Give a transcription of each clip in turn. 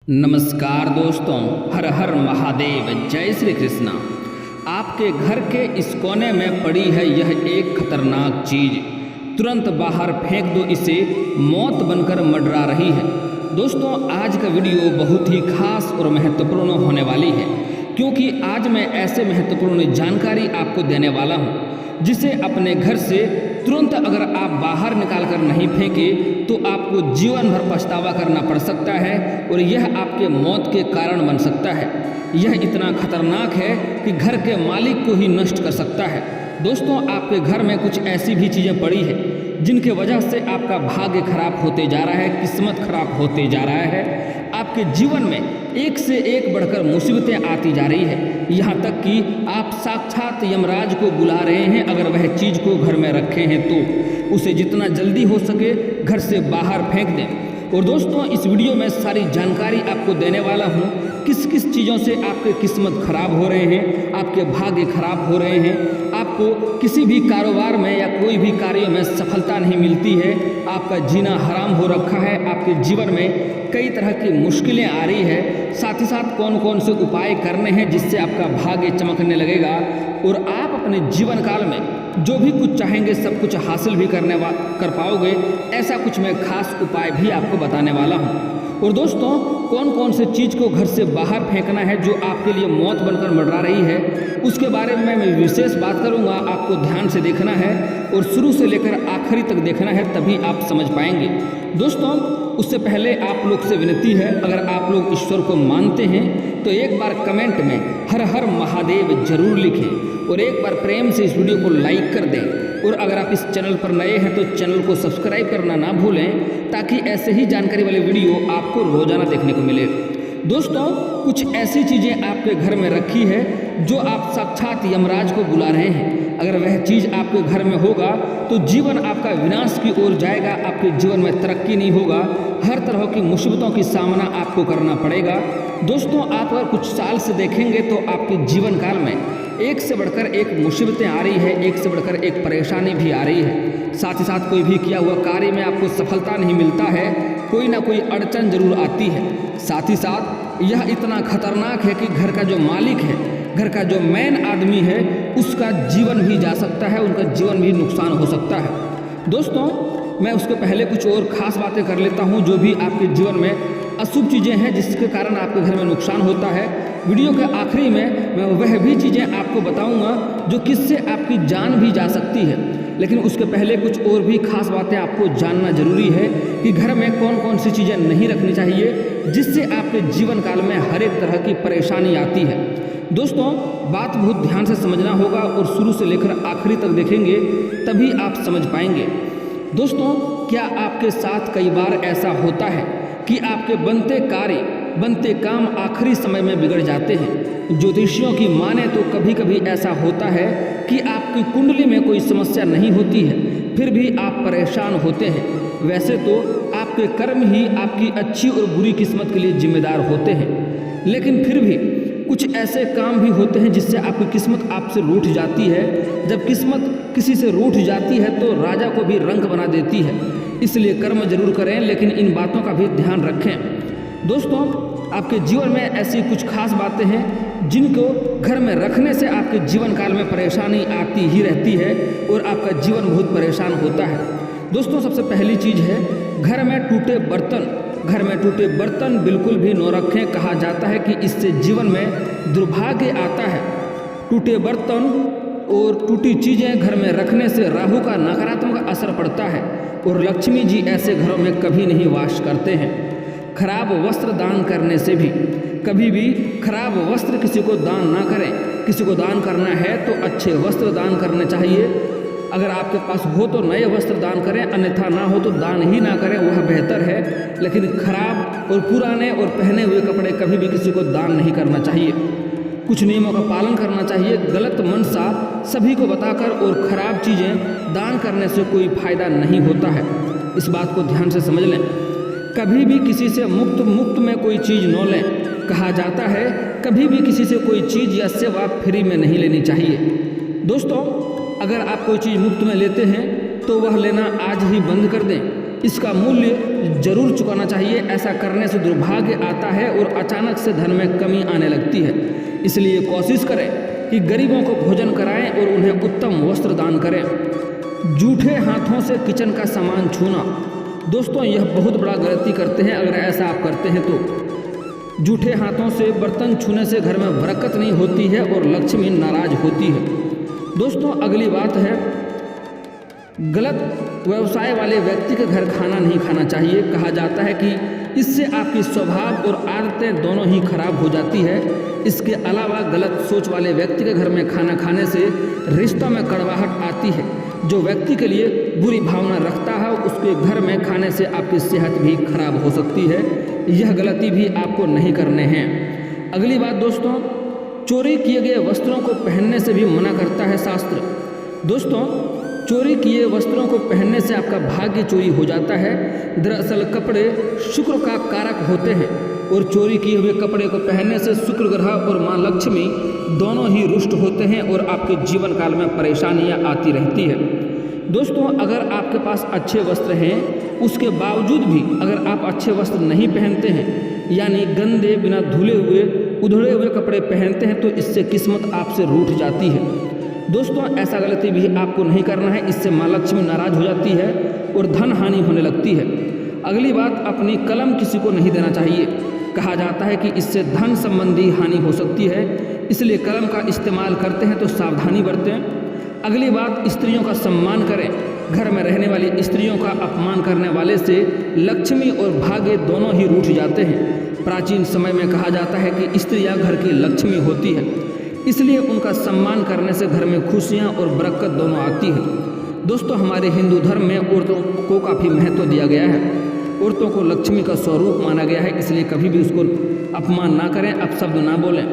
नमस्कार दोस्तों, हर हर महादेव, जय श्री कृष्णा। आपके घर के इस कोने में पड़ी है यह एक खतरनाक चीज। तुरंत बाहर फेंक दो, इसे मौत बनकर मंडरा रही है। दोस्तों, आज का वीडियो बहुत ही खास और महत्वपूर्ण होने वाली है, क्योंकि आज मैं ऐसे महत्वपूर्ण जानकारी आपको देने वाला हूँ जिसे अपने घर से तुरंत अगर आप बाहर निकाल कर नहीं फेंके तो आपको जीवन भर पछतावा करना पड़ सकता है और यह आपके मौत के कारण बन सकता है। यह इतना खतरनाक है कि घर के मालिक को ही नष्ट कर सकता है। दोस्तों, आपके घर में कुछ ऐसी भी चीज़ें पड़ी है जिनके वजह से आपका भाग्य खराब होते जा रहा है, किस्मत खराब होते जा रहा है। आपके जीवन में एक से एक बढ़कर मुसीबतें आती जा रही है, यहाँ तक कि आप साक्षात यमराज को बुला रहे हैं। अगर वह चीज़ को घर में रखे हैं तो उसे जितना जल्दी हो सके घर से बाहर फेंक दें। और दोस्तों, इस वीडियो में सारी जानकारी आपको देने वाला हूँ किस किस चीज़ों से आपके किस्मत खराब हो रहे हैं, आपके भाग्य खराब हो रहे हैं, आपको किसी भी कारोबार में या कोई भी कार्य में सफलता नहीं मिलती है, आपका जीना हराम हो रखा है, आपके जीवन में कई तरह की मुश्किलें आ रही है, साथ ही साथ कौन कौन से उपाय करने हैं जिससे आपका भाग्य चमकने लगेगा और आप अपने जीवन काल में जो भी कुछ चाहेंगे सब कुछ हासिल भी कर पाओगे। ऐसा कुछ मैं खास उपाय भी आपको बताने वाला हूँ। और दोस्तों, कौन कौन से चीज़ को घर से बाहर फेंकना है जो आपके लिए मौत बनकर मंडरा रही है, उसके बारे में मैं विशेष बात करूंगा। आपको ध्यान से देखना है और शुरू से लेकर आखिरी तक देखना है, तभी आप समझ पाएंगे। दोस्तों, उससे पहले आप लोग से विनती है, अगर आप लोग ईश्वर को मानते हैं तो एक बार कमेंट में हर हर महादेव जरूर लिखें और एक बार प्रेम से इस वीडियो को लाइक कर दें। और अगर आप इस चैनल पर नए हैं तो चैनल को सब्सक्राइब करना ना भूलें, ताकि ऐसे ही जानकारी वाले वीडियो आपको रोजाना देखने को मिले। दोस्तों, कुछ ऐसी चीज़ें आपके घर में रखी है जो आप साक्षात यमराज को बुला रहे हैं। अगर वह चीज़ आपके घर में होगा तो जीवन आपका विनाश की ओर जाएगा, आपके जीवन में तरक्की नहीं होगा, हर तरह की मुसीबतों की सामना आपको करना पड़ेगा। दोस्तों, आप अगर कुछ साल से देखेंगे तो आपके जीवन काल में एक से बढ़कर एक मुसीबतें आ रही है, एक से बढ़कर एक परेशानी भी आ रही है। साथ ही साथ कोई भी किया हुआ कार्य में आपको सफलता नहीं मिलता है, कोई ना कोई अड़चन जरूर आती है। साथ ही साथ यह इतना खतरनाक है कि घर का जो मालिक है, घर का जो मेन आदमी है, उसका जीवन भी जा सकता है, उनका जीवन भी नुकसान हो सकता है। दोस्तों, मैं उसके पहले कुछ और ख़ास बातें कर लेता हूँ जो भी आपके जीवन में अशुभ चीज़ें हैं जिसके कारण आपके घर में नुकसान होता है। वीडियो के आखिरी में मैं वह भी चीज़ें आपको बताऊंगा जो किससे आपकी जान भी जा सकती है। लेकिन उसके पहले कुछ और भी खास बातें आपको जानना जरूरी है कि घर में कौन कौन सी चीज़ें नहीं रखनी चाहिए जिससे आपके जीवन काल में हर एक तरह की परेशानी आती है। दोस्तों, बात बहुत ध्यान से समझना होगा और शुरू से लेकर आखिरी तक देखेंगे तभी आप समझ पाएंगे। दोस्तों, क्या आपके साथ कई बार ऐसा होता है कि आपके बनते कार्य, बनते काम आखिरी समय में बिगड़ जाते हैं? ज्योतिषियों की माने तो कभी कभी ऐसा होता है कि आपकी कुंडली में कोई समस्या नहीं होती है, फिर भी आप परेशान होते हैं। वैसे तो आपके कर्म ही आपकी अच्छी और बुरी किस्मत के लिए जिम्मेदार होते हैं, लेकिन फिर भी कुछ ऐसे काम भी होते हैं जिससे आपकी किस्मत आपसे रूठ जाती है। जब किस्मत किसी से रूठ जाती है तो राजा को भी रंक बना देती है। इसलिए कर्म जरूर करें, लेकिन इन बातों का भी ध्यान रखें। दोस्तों, आपके जीवन में ऐसी कुछ खास बातें हैं जिनको घर में रखने से आपके जीवन काल में परेशानी आती ही रहती है और आपका जीवन बहुत परेशान होता है। दोस्तों, सबसे पहली चीज़ है घर में टूटे बर्तन। घर में टूटे बर्तन बिल्कुल भी न रखें। कहा जाता है कि इससे जीवन में दुर्भाग्य आता है। टूटे बर्तन और टूटी चीज़ें घर में रखने से राहु का नकारात्मक असर पड़ता है और लक्ष्मी जी ऐसे घरों में कभी नहीं वास करते हैं। खराब वस्त्र दान करने से भी, कभी भी खराब वस्त्र किसी को दान ना करें। किसी को दान करना है तो अच्छे वस्त्र दान करने चाहिए। अगर आपके पास हो तो नए वस्त्र दान करें, अन्यथा ना हो तो दान ही ना करें, वह बेहतर है। लेकिन खराब और पुराने और पहने हुए कपड़े कभी भी किसी को दान नहीं करना चाहिए। कुछ नियमों का पालन करना चाहिए। गलत मनसा सभी को बताकर और खराब चीज़ें दान करने से कोई फायदा नहीं होता है। इस बात को ध्यान से समझ लें। कभी भी किसी से मुफ्त में कोई चीज़ न लें। कहा जाता है कभी भी किसी से कोई चीज़ या सेवा फ्री में नहीं लेनी चाहिए। दोस्तों, अगर आप कोई चीज़ मुफ्त में लेते हैं तो वह लेना आज ही बंद कर दें। इसका मूल्य जरूर चुकाना चाहिए। ऐसा करने से दुर्भाग्य आता है और अचानक से धन में कमी आने लगती है। इसलिए कोशिश करें कि गरीबों को भोजन कराएं और उन्हें उत्तम वस्त्र दान करें। जूठे हाथों से किचन का सामान छूना, दोस्तों यह बहुत बड़ा गलती करते हैं। अगर ऐसा आप करते हैं तो जूठे हाथों से बर्तन छूने से घर में बरकत नहीं होती है और लक्ष्मी नाराज होती है। दोस्तों अगली बात है, गलत व्यवसाय वाले व्यक्ति के घर खाना नहीं खाना चाहिए। कहा जाता है कि इससे आपकी स्वभाव और आदतें दोनों ही खराब हो जाती है। इसके अलावा गलत सोच वाले व्यक्ति के घर में खाना खाने से रिश्तों में कड़वाहट आती है। जो व्यक्ति के लिए बुरी भावना रखता है उसके घर में खाने से आपकी सेहत भी खराब हो सकती है। यह गलती भी आपको नहीं करने हैं। अगली बात दोस्तों, चोरी किए गए वस्त्रों को पहनने से भी मना करता है शास्त्र। दोस्तों चोरी किए वस्त्रों को पहनने से आपका भाग्य चोरी हो जाता है। दरअसल कपड़े शुक्र का कारक होते हैं और चोरी किए हुए कपड़े को पहनने से शुक्र ग्रह और माँ लक्ष्मी दोनों ही रुष्ट होते हैं और आपके जीवन काल में परेशानियां आती रहती है। दोस्तों अगर आपके पास अच्छे वस्त्र हैं, उसके बावजूद भी अगर आप अच्छे वस्त्र नहीं पहनते हैं, यानी गंदे बिना धुले हुए उधड़े हुए कपड़े पहनते हैं, तो इससे किस्मत आपसे रूठ जाती है। दोस्तों ऐसा गलती भी आपको नहीं करना है। इससे माँ लक्ष्मी नाराज हो जाती है और धन हानि होने लगती है। अगली बात, अपनी कलम किसी को नहीं देना चाहिए। कहा जाता है कि इससे धन संबंधी हानि हो सकती है, इसलिए कलम का इस्तेमाल करते हैं तो सावधानी बरतें। अगली बात, स्त्रियों का सम्मान करें। घर में रहने वाली स्त्रियों का अपमान करने वाले से लक्ष्मी और भाग्य दोनों ही रूठ जाते हैं। प्राचीन समय में कहा जाता है कि स्त्रियां घर की लक्ष्मी होती है, इसलिए उनका सम्मान करने से घर में खुशियां और बरकत दोनों आती है। दोस्तों हमारे हिंदू धर्म में औरतों को काफ़ी महत्व दिया गया है। औरतों को लक्ष्मी का स्वरूप माना गया है, इसलिए कभी भी उसको अपमान ना करें, अपशब्द ना बोलें।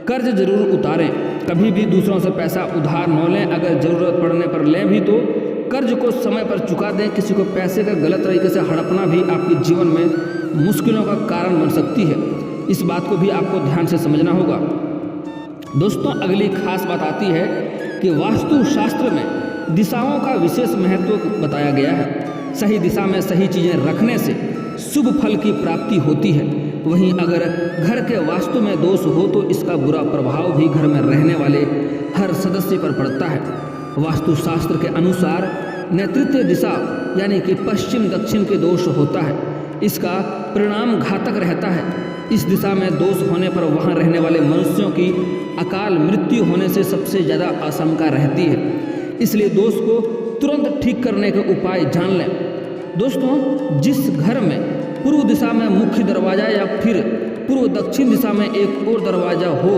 कर्ज जरूर उतारें, कभी भी दूसरों से पैसा उधार न लें। अगर ज़रूरत पड़ने पर लें भी तो कर्ज को समय पर चुका दें। किसी को पैसे का गलत तरीके से हड़पना भी आपके जीवन में मुश्किलों का कारण बन सकती है। इस बात को भी आपको ध्यान से समझना होगा। दोस्तों अगली खास बात आती है कि वास्तु शास्त्र में दिशाओं का विशेष महत्व बताया गया है। सही दिशा में सही चीज़ें रखने से शुभ फल की प्राप्ति होती है। वहीं अगर घर के वास्तु में दोष हो तो इसका बुरा प्रभाव भी घर में रहने वाले हर सदस्य पर पड़ता है। वास्तुशास्त्र के अनुसार नेतृत्व दिशा यानी कि पश्चिम दक्षिण के दोष होता है। इसका परिणाम घातक रहता है। इस दिशा में दोष होने पर वहां रहने वाले मनुष्यों की अकाल मृत्यु होने से सबसे ज़्यादा आशंका रहती है। इसलिए दोष को तुरंत ठीक करने के उपाय जान लें। दोस्तों जिस घर में पूर्व दिशा में मुख्य दरवाज़ा या फिर पूर्व दक्षिण दिशा में एक और दरवाज़ा हो,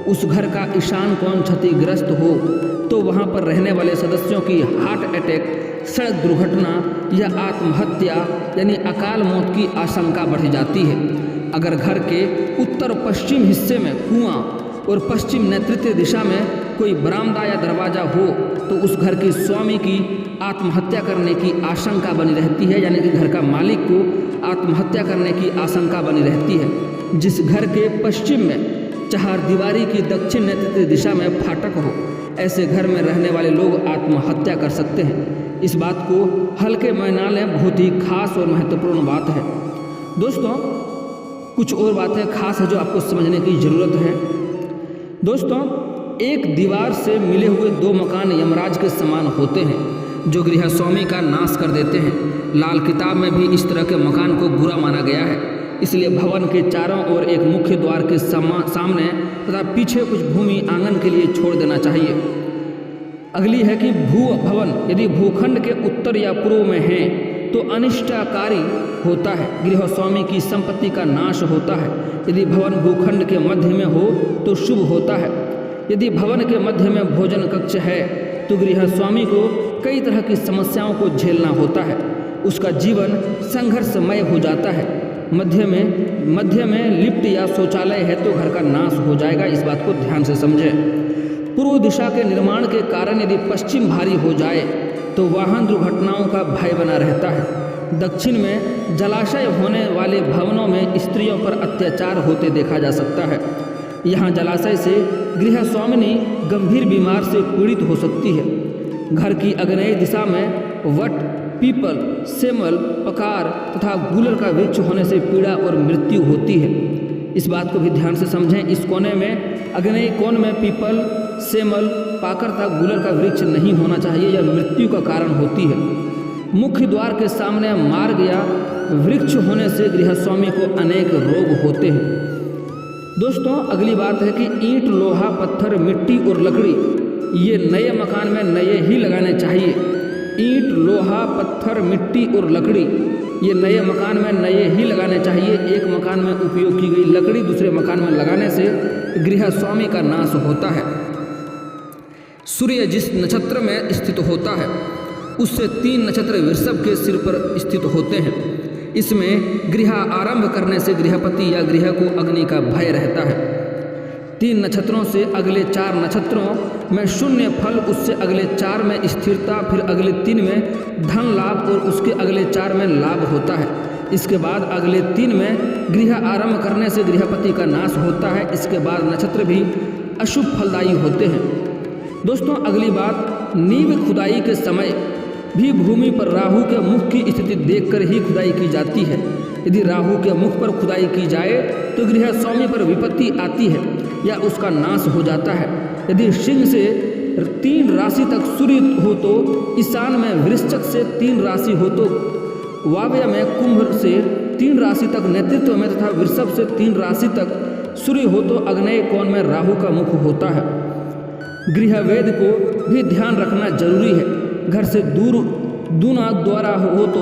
उस घर का ईशान कोण क्षतिग्रस्त हो तो वहाँ पर रहने वाले सदस्यों की हार्ट अटैक, सड़क दुर्घटना या आत्महत्या यानी अकाल मौत की आशंका बढ़ जाती है। अगर घर के उत्तर पश्चिम हिस्से में कुआं और पश्चिम नेतृत्व दिशा में कोई बरामदा या दरवाज़ा हो तो उस घर के स्वामी की आत्महत्या करने की आशंका बनी रहती है, यानी कि घर का मालिक को आत्महत्या करने की आशंका बनी रहती है। जिस घर के पश्चिम में चारदीवारी की दक्षिण नेतृत्व दिशा में फाटक हो, ऐसे घर में रहने वाले लोग आत्महत्या कर सकते हैं। इस बात को हल्के में ना लें, बहुत ही खास और महत्वपूर्ण बात है। दोस्तों कुछ और बातें खास है जो आपको समझने की ज़रूरत है। दोस्तों एक दीवार से मिले हुए दो मकान यमराज के समान होते हैं जो गृह स्वामी का नाश कर देते हैं। लाल किताब में भी इस तरह के मकान को बुरा माना गया है। इसलिए भवन के चारों ओर एक मुख्य द्वार के सामने तथा पीछे कुछ भूमि आंगन के लिए छोड़ देना चाहिए। अगली है कि भू भवन यदि भूखंड के उत्तर या पूर्व में है तो अनिष्टकारी होता है, गृह स्वामी की संपत्ति का नाश होता है। यदि भवन भूखंड के मध्य में हो तो शुभ होता है। यदि भवन के मध्य में भोजन कक्ष है तो गृह स्वामी को कई तरह की समस्याओं को झेलना होता है, उसका जीवन संघर्षमय हो जाता है। मध्य में लिफ्ट या शौचालय है तो घर का नाश हो जाएगा। इस बात को ध्यान से समझें। पूर्व दिशा के निर्माण के कारण यदि पश्चिम भारी हो जाए तो वाहन दुर्घटनाओं का भय बना रहता है। दक्षिण में जलाशय होने वाले भवनों में स्त्रियों पर अत्याचार होते देखा जा सकता है। यहाँ जलाशय से गृह स्वामिनी गंभीर बीमार से पीड़ित हो सकती है। घर की आग्नेय दिशा में वट पीपल, सेमल, पकार तथा गूलर का वृक्ष होने से पीड़ा और मृत्यु होती है। इस बात को भी ध्यान से समझें। इस कोने में अग्नेय कोण में पीपल, सेमल, पाकर तथा गूलर का वृक्ष नहीं होना चाहिए, यह मृत्यु का कारण होती है। मुख्य द्वार के सामने मार्ग या वृक्ष होने से गृहस्वामी को अनेक रोग होते हैं। दोस्तों अगली बात है कि ईंट, लोहा, पत्थर, मिट्टी और लकड़ी ये नए मकान में नए ही लगाने चाहिए। ईंट, लोहा, पत्थर, मिट्टी और लकड़ी ये नए मकान में नए ही लगाने चाहिए। एक मकान में उपयोग की गई लकड़ी दूसरे मकान में लगाने से गृहस्वामी का नाश होता है। सूर्य जिस नक्षत्र में स्थित होता है उससे 3 नक्षत्र वृषभ के सिर पर स्थित होते हैं। इसमें गृह आरंभ करने से गृहपति या गृह को अग्नि का भय रहता है। 3 नक्षत्रों से अगले 4 नक्षत्रों में शून्य फल, उससे अगले 4 में स्थिरता, फिर अगले 3 में धन लाभ और उसके अगले 4 में लाभ होता है। इसके बाद अगले 3 में गृह आरंभ करने से गृहपति का नाश होता है। इसके बाद नक्षत्र भी अशुभ फलदायी होते हैं। दोस्तों अगली बात, नींव खुदाई के समय भी भूमि पर राहु के मुख की स्थिति देखकर ही खुदाई की जाती है। यदि राहु के मुख पर खुदाई की जाए तो गृहस्वामी पर विपत्ति आती है या उसका नाश हो जाता है। यदि सिंह से 3 राशि तक सूर्य हो तो ईशान में, वृश्चिक से 3 राशि हो तो वायव्य में, कुंभ से 3 राशि तक नेतृत्व में तथा वृषभ से 3 राशि तक सूर्य हो तो आग्नेय कोण में राहु का मुख होता है। गृहवेद को भी ध्यान रखना जरूरी है। घर से दूर दूना द्वारा हो तो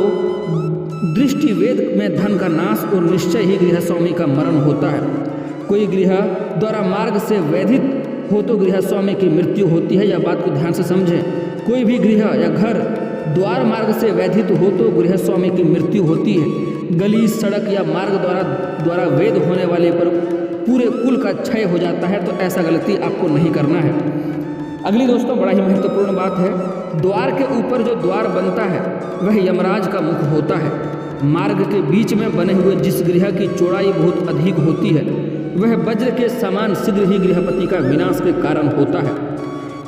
दृष्टि वेद में धन का नाश और निश्चय ही गृहस्वामी का मरण होता है। कोई गृह द्वारा मार्ग से वैधित हो तो गृहस्वामी की मृत्यु होती है। यह बात को ध्यान से समझें। कोई भी गृह या घर द्वार मार्ग से वैधित हो तो गृहस्वामी की मृत्यु होती है। गली, सड़क या मार्ग द्वारा वेद होने वाले पर पूरे कुल का क्षय हो जाता है, तो ऐसा गलती आपको नहीं करना है। अगली दोस्तों बड़ा ही महत्वपूर्ण बात है, द्वार के ऊपर जो द्वार बनता है वह यमराज का मुख होता है। मार्ग के बीच में बने हुए जिस गृह की चौड़ाई बहुत अधिक होती है वह वज्र के समान शीघ्र ही गृहपति का विनाश के कारण होता है।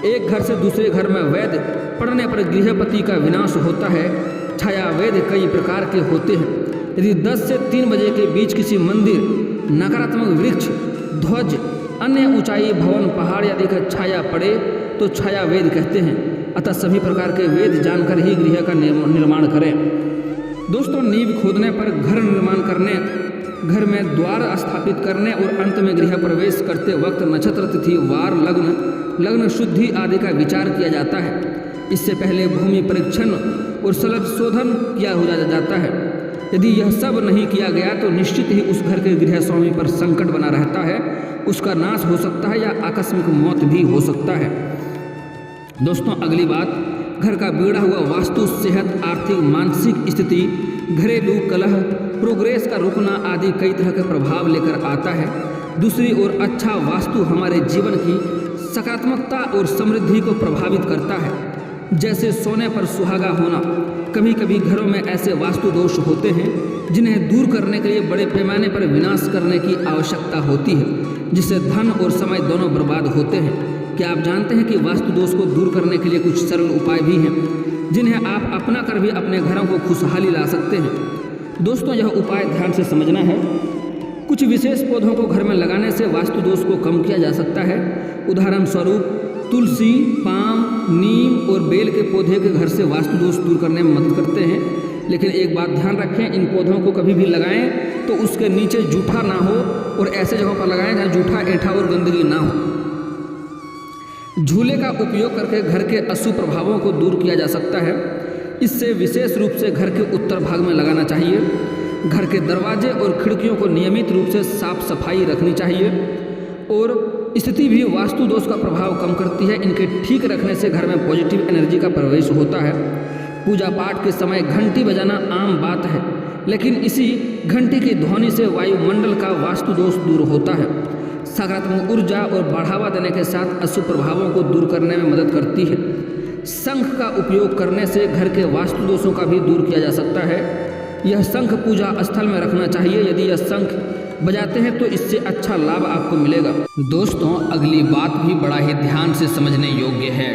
एक घर से दूसरे घर में वेद पड़ने पर गृहपति का विनाश होता है। छाया वेद कई प्रकार के होते हैं। यदि 10 से 3 बजे के बीच किसी मंदिर, नकारात्मक वृक्ष, ध्वज, अन्य ऊंचाई, भवन, पहाड़ आदि का छाया पड़े तो छाया वेद कहते हैं। अतः सभी प्रकार के वेद जानकर ही गृह का निर्माण करें। दोस्तों नींव खोदने पर, घर निर्माण करने, घर में द्वार स्थापित करने और अंत में गृह प्रवेश करते वक्त नक्षत्र, तिथि, वार, लग्न शुद्धि आदि का विचार किया जाता है। इससे पहले भूमि परीक्षण और सलग शोधन किया हो जाता है। यदि यह सब नहीं किया गया तो निश्चित ही उस घर के गृहस्वामी पर संकट बना रहता है, उसका नाश हो सकता है या आकस्मिक मौत भी हो सकता है। दोस्तों अगली बात, घर का बिगड़ा हुआ वास्तु सेहत, आर्थिक, मानसिक स्थिति, घरेलू कलह, प्रोग्रेस का रुकना आदि कई तरह के प्रभाव लेकर आता है। दूसरी ओर अच्छा वास्तु हमारे जीवन की सकारात्मकता और समृद्धि को प्रभावित करता है। जैसे सोने पर सुहागा होना। कभी कभी घरों में ऐसे वास्तु दोष होते हैं जिन्हें दूर करने के लिए बड़े पैमाने पर विनाश करने की आवश्यकता होती है, जिससे धन और समय दोनों बर्बाद होते हैं। क्या आप जानते हैं कि वास्तु दोष को दूर करने के लिए कुछ सरल उपाय भी हैं जिन्हें आप अपना कर भी अपने घरों को खुशहाली ला सकते हैं। दोस्तों यह उपाय ध्यान से समझना है। कुछ विशेष पौधों को घर में लगाने से वास्तु दोष को कम किया जा सकता है। उदाहरण स्वरूप तुलसी, पाम, नीम और बेल के पौधे के घर से वास्तु दोष दूर करने में मदद करते हैं। लेकिन एक बात ध्यान रखें, इन पौधों को कभी भी लगाएं तो उसके नीचे जूठा ना हो और ऐसे जगहों पर लगाएं जहाँ जूठा, ऐंठा और गंदगी ना हो। झूले का उपयोग करके घर के अशुभ प्रभावों को दूर किया जा सकता है। इससे विशेष रूप से घर के उत्तर भाग में लगाना चाहिए। घर के दरवाजे और खिड़कियों को नियमित रूप से साफ सफाई रखनी चाहिए और स्थिति भी वास्तु दोष का प्रभाव कम करती है। इनके ठीक रखने से घर में पॉजिटिव एनर्जी का प्रवेश होता है। पूजा पाठ के समय घंटी बजाना आम बात है, लेकिन इसी घंटी की ध्वनि से वायुमंडल का वास्तु दोष दूर होता है। सकारात्मक ऊर्जा और बढ़ावा देने के साथ अशुभ प्रभावों को दूर करने में मदद करती है। शंख का उपयोग करने से घर के वास्तु दोषों का भी दूर किया जा सकता है। यह शंख पूजा स्थल में रखना चाहिए। यदि यह शंख बजाते हैं तो इससे अच्छा लाभ आपको मिलेगा। दोस्तों अगली बात भी बड़ा ही ध्यान से समझने योग्य है।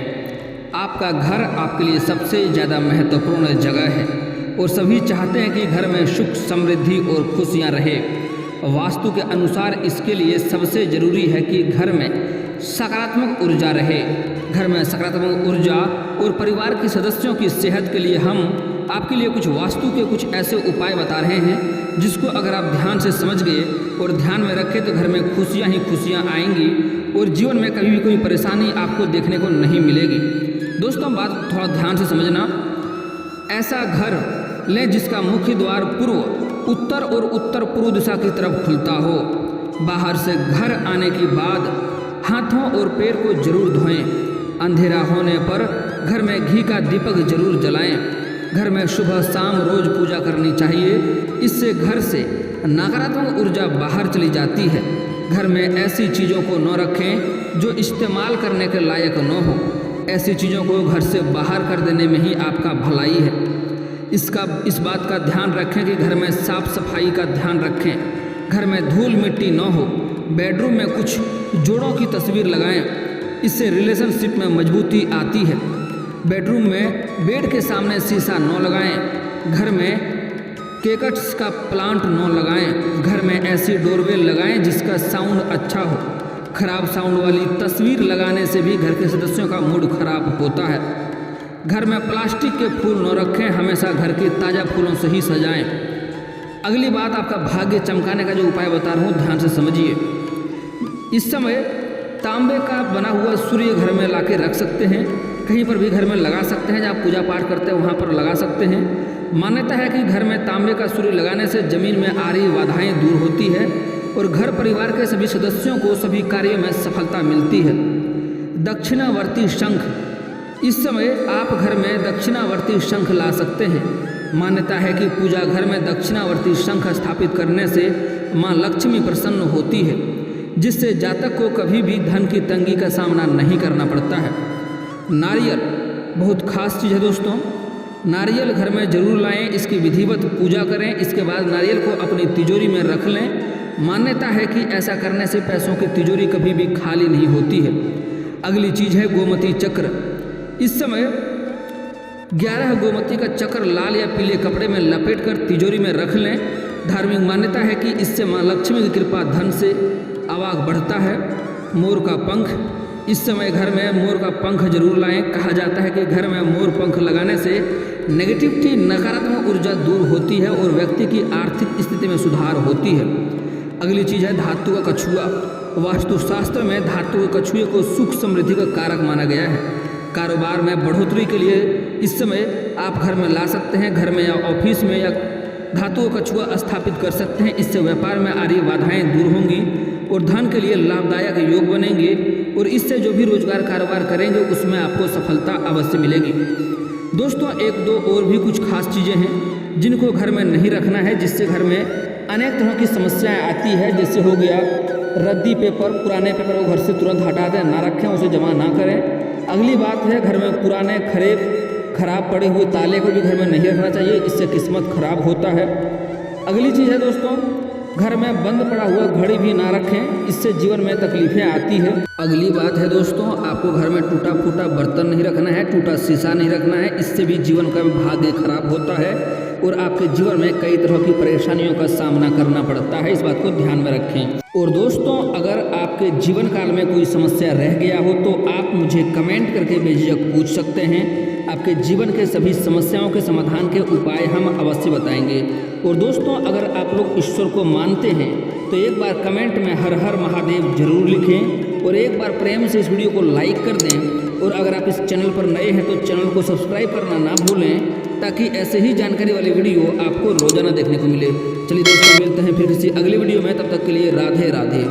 आप आपका घर आपके लिए सबसे ज़्यादा महत्वपूर्ण जगह है और सभी चाहते हैं कि घर में सुख समृद्धि और खुशियाँ रहे। वास्तु के अनुसार इसके लिए सबसे ज़रूरी है कि घर में सकारात्मक ऊर्जा रहे। घर में सकारात्मक ऊर्जा और परिवार के सदस्यों की सेहत के लिए हम आपके लिए कुछ वास्तु के कुछ ऐसे उपाय बता रहे हैं जिसको अगर आप ध्यान से समझ गए और ध्यान में रखें तो घर में खुशियाँ ही खुशियाँ आएंगी और जीवन में कभी भी कोई परेशानी आपको देखने को नहीं मिलेगी। दोस्तों, बात थोड़ा ध्यान से समझना। ऐसा घर लें जिसका मुख्य द्वार पूर्व, उत्तर और उत्तर पूर्व दिशा की तरफ खुलता हो। बाहर से घर आने के बाद हाथों और पैर को जरूर धोएं। अंधेरा होने पर घर में घी का दीपक जरूर जलाएं। घर में सुबह शाम रोज पूजा करनी चाहिए। इससे घर से नकारात्मक ऊर्जा बाहर चली जाती है। घर में ऐसी चीज़ों को न रखें जो इस्तेमाल करने के लायक न हो। ऐसी चीज़ों को घर से बाहर कर देने में ही आपका भलाई है। इस बात का ध्यान रखें कि घर में साफ सफाई का ध्यान रखें। घर में धूल मिट्टी न हो। बेडरूम में कुछ जोड़ों की तस्वीर लगाएं। इससे रिलेशनशिप में मजबूती आती है। बेडरूम में बेड के सामने शीशा न लगाएं। घर में केकट्स का प्लांट न लगाएं। घर में ऐसी डोरबेल लगाएं जिसका साउंड अच्छा हो। खराब साउंड वाली तस्वीर लगाने से भी घर के सदस्यों का मूड खराब होता है। घर में प्लास्टिक के फूल न रखें। हमेशा घर के ताज़ा फूलों से ही सजाएं। अगली बात, आपका भाग्य चमकाने का जो उपाय बता रहा हूँ ध्यान से समझिए। इस समय तांबे का बना हुआ सूर्य घर में लाके रख सकते हैं। कहीं पर भी घर में लगा सकते हैं। जहाँ पूजा पाठ करते हैं वहाँ पर लगा सकते हैं। मान्यता है कि घर में तांबे का सूर्य लगाने से जमीन में आ रही बाधाएं दूर होती है और घर परिवार के सभी सदस्यों को सभी कार्यों में सफलता मिलती है। दक्षिणावर्ती शंख, इस समय आप घर में दक्षिणावर्ती शंख ला सकते हैं। मान्यता है कि पूजा घर में दक्षिणावर्ती शंख स्थापित करने से माँ लक्ष्मी प्रसन्न होती है, जिससे जातक को कभी भी धन की तंगी का सामना नहीं करना पड़ता है। नारियल बहुत खास चीज़ है दोस्तों। नारियल घर में जरूर लाएं। इसकी विधिवत पूजा करें। इसके बाद नारियल को अपनी तिजोरी में रख लें। मान्यता है कि ऐसा करने से पैसों की तिजोरी कभी भी खाली नहीं होती है। अगली चीज़ है गोमती चक्र। इस समय 11 गोमती का चक्र लाल या पीले कपड़े में लपेट कर तिजोरी में रख लें। धार्मिक मान्यता है कि इससे माँ लक्ष्मी की कृपा धन से आवाग बढ़ता है। मोर का पंख, इस समय घर में मोर का पंख जरूर लाएं। कहा जाता है कि घर में मोर पंख लगाने से नेगेटिविटी, नकारात्मक ऊर्जा दूर होती है और व्यक्ति की आर्थिक स्थिति में सुधार होती है। अगली चीज़ है धातु का कछुआ। वास्तुशास्त्र में धातु के कछुए को सुख समृद्धि का कारक माना गया है। कारोबार में बढ़ोतरी के लिए इस समय आप घर में ला सकते हैं। घर में या ऑफिस में या धातु का कछुआ स्थापित कर सकते हैं। इससे व्यापार में आ रही बाधाएँ दूर होंगी और धन के लिए लाभदायक योग बनेंगे और इससे जो भी रोजगार कारोबार करेंगे उसमें आपको सफलता अवश्य मिलेगी। दोस्तों, एक दो और भी कुछ खास चीज़ें हैं जिनको घर में नहीं रखना है, जिससे घर में अनेक तरह की समस्याएं आती है। जैसे हो गया रद्दी पेपर, पुराने पेपर को घर से तुरंत हटा दें, ना रखें, उसे जमा ना करें। अगली बात है घर में पुराने खराब पड़े हुए ताले को भी घर में नहीं रखना चाहिए। इससे किस्मत खराब होता है। अगली चीज़ है दोस्तों, घर में बंद पड़ा हुआ घड़ी भी ना रखें। इससे जीवन में तकलीफें आती है। अगली बात है दोस्तों, आपको घर में टूटा फूटा बर्तन नहीं रखना है, टूटा शीशा नहीं रखना है। इससे भी जीवन का भाग्य खराब होता है और आपके जीवन में कई तरह की परेशानियों का सामना करना पड़ता है। इस बात को ध्यान में रखें। और दोस्तों, अगर आपके जीवन काल में कोई समस्या रह गया हो तो आप मुझे कमेंट करके बेझिझक पूछ सकते हैं। आपके जीवन के सभी समस्याओं के समाधान के उपाय हम अवश्य बताएंगे। और दोस्तों, अगर आप लोग ईश्वर को मानते हैं तो एक बार कमेंट में हर हर महादेव जरूर लिखें और एक बार प्रेम से इस वीडियो को लाइक कर दें। और अगर आप इस चैनल पर नए हैं तो चैनल को सब्सक्राइब करना ना भूलें, ताकि ऐसे ही जानकारी वाले वीडियो आपको रोजाना देखने को मिले। चलिए दोस्तों, मिलते हैं फिर किसी अगली वीडियो में। तब तक के लिए राधे राधे।